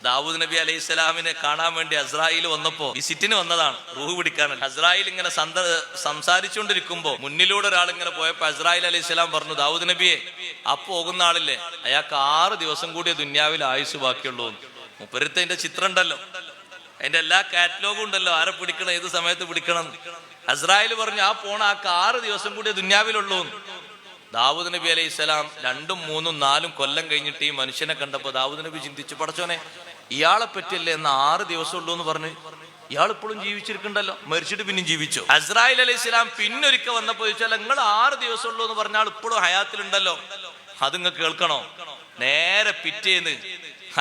ദാവൂദ് നബി അലൈഹി സ്വലാമിനെ കാണാൻ വേണ്ടി അസ്രായിൽ വന്നപ്പോ വിസിറ്റിന് വന്നതാണ്, റൂഹ് പിടിക്കാൻ. അസ്രായിൽ ഇങ്ങനെ സംസാരിച്ചുകൊണ്ടിരിക്കുമ്പോ മുന്നിലൂടെ ഒരാൾ ഇങ്ങനെ പോയപ്പോ അസ്രായിൽ അലൈഹി സ്വലാം പറഞ്ഞു, ദാവൂദ് നബിയെ ആ പോകുന്ന ആളില്ലേ, അയാൾക്ക് 6 ദിവസം കൂടിയ ദുന്യാവിൽ ആയുസ് ബാക്കിയുള്ളൂ. മുപ്പരത്തിന്റെ ചിത്രം ഉണ്ടല്ലോ, അതിന്റെ എല്ലാ കാറ്റലോഗും ഉണ്ടല്ലോ, ആരെ പിടിക്കണം, ഏത് സമയത്ത് പിടിക്കണം. അസ്രായിൽ പറഞ്ഞു ആ പോണ ആൾക്ക് 6 ദിവസം കൂടിയ ദുന്യാവിലുള്ളൂ. ദാവൂദ് നബി അലൈഹി സ്വലാം 2, 3, 4 കൊല്ലം കഴിഞ്ഞിട്ട് ഈ മനുഷ്യനെ കണ്ടപ്പോ ദാവൂദ് നബി ചിന്തിച്ചു, പടച്ചോനെ ഇയാളെ പറ്റിയല്ലേ എന്ന് 6 ദിവസം ഉള്ളൂ എന്ന് പറഞ്ഞ്, ഇയാൾ ഇപ്പോഴും ജീവിച്ചിരിക്കണ്ടല്ലോ, മരിച്ചിട്ട് പിന്നെയും ജീവിച്ചു. അസ്രായിൽ അലൈഹി സ്വലാം പിന്നൊരിക്കൽ വന്നപ്പോ ചോദിച്ചാൽ നിങ്ങൾ 6 ദിവസം ഉള്ളൂ എന്ന് പറഞ്ഞാൽ ഇപ്പോഴും ഹയാത്തിലുണ്ടല്ലോ, അത് നിങ്ങൾക്ക് കേൾക്കണോ? നേരെ പിറ്റേന്ന്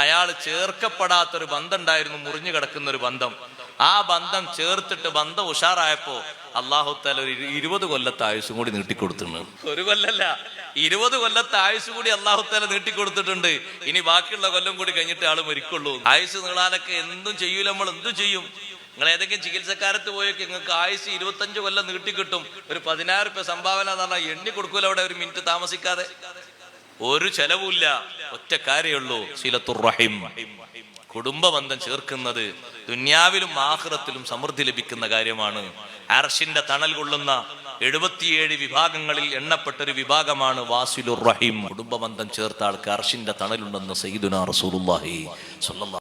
അയാൾ ചേർക്കപ്പെടാത്തൊരു ബന്ധം ഉണ്ടായിരുന്നു, മുറിഞ്ഞു കിടക്കുന്ന ഒരു ബന്ധം. ആ ബന്ധം ചേർത്തിട്ട് ബന്ധം ഉഷാറായപ്പോ അല്ലാഹു തആല ഒരു 20 കൊല്ലത്തെ ആയുസ്സും കൂടി നീട്ടിക്കൊടുത്തിട്ടുണ്ട്. 1 കൊല്ലല്ല, 20 കൊല്ലത്തെ ആയുസ് കൂടി അല്ലാഹു തആല നീട്ടിക്കൊടുത്തിട്ടുണ്ട്. ഇനി ബാക്കിയുള്ള കൊല്ലം കൂടി കഴിഞ്ഞിട്ട് ആള് മരിക്കുള്ളൂ. ആയുസ് നീളാനൊക്കെ എന്തും ചെയ്യൂല, നമ്മൾ എന്തും ചെയ്യും. നിങ്ങൾ ഏതെങ്കിലും ചികിത്സക്കാരത്ത് പോയൊക്കെ നിങ്ങൾക്ക് ആയുസ് 25 കൊല്ലം നീട്ടിക്കിട്ടും. ഒരു 10,000 രൂപ സംഭാവന എന്ന് പറഞ്ഞാൽ എണ്ണി കൊടുക്കൂല അവിടെ, ഒരു മിനിറ്റ് താമസിക്കാതെ. ഒരു ചെലവുമില്ല, ഒറ്റ കാര്യമുള്ളൂ, സിലത്തുർ റഹിം, കുടുംബ ബന്ധം ചേർക്കുന്നത് ദുന്യാവിലും ആഖിറത്തിലും സമൃദ്ധി ലഭിക്കുന്ന കാര്യമാണ്. അർശിന്റെ തണൽ കൊള്ളുന്ന 77 വിഭാഗങ്ങളിൽ എണ്ണപ്പെട്ടൊരു വിഭാഗമാണ് വാസിലുർ റഹിം. കുടുംബ ബന്ധം ചേർത്ത ആൾക്ക് അർശിന്റെ തണലുണ്ടെന്ന് സയ്യിദുനാ റസൂലുള്ളാഹി സ്വല്ലല്ലാഹു